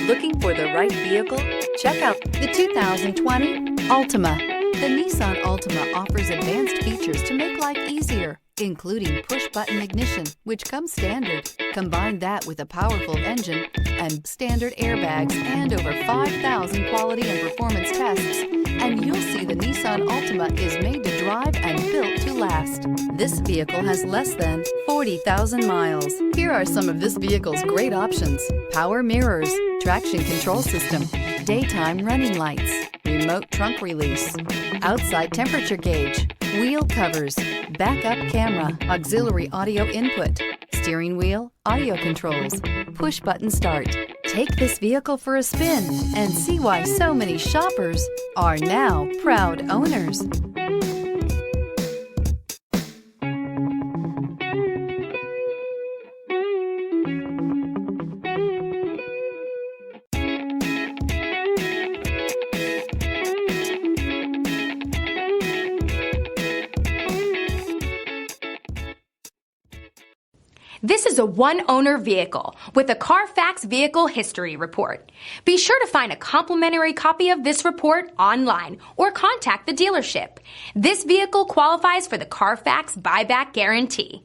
Looking for the right vehicle? Check out the 2020 Altima. The Nissan Altima offers advanced features to make life easier, including push-button ignition, which comes standard. Combine that with a powerful engine and standard airbags and over 5,000 quality and performance tests, and you'll see the Nissan Altima is made to drive and built to last. This vehicle has less than 40,000 miles. Here are some of this vehicle's great options: power mirrors, traction control system, daytime running lights, remote trunk release, outside temperature gauge, wheel covers, backup camera, auxiliary audio input, steering wheel audio controls, push button start. Take this vehicle for a spin and see why so many shoppers are now proud owners. This is a one-owner vehicle with a Carfax Vehicle History Report. Be sure to find a complimentary copy of this report online or contact the dealership. This vehicle qualifies for the Carfax Buyback Guarantee.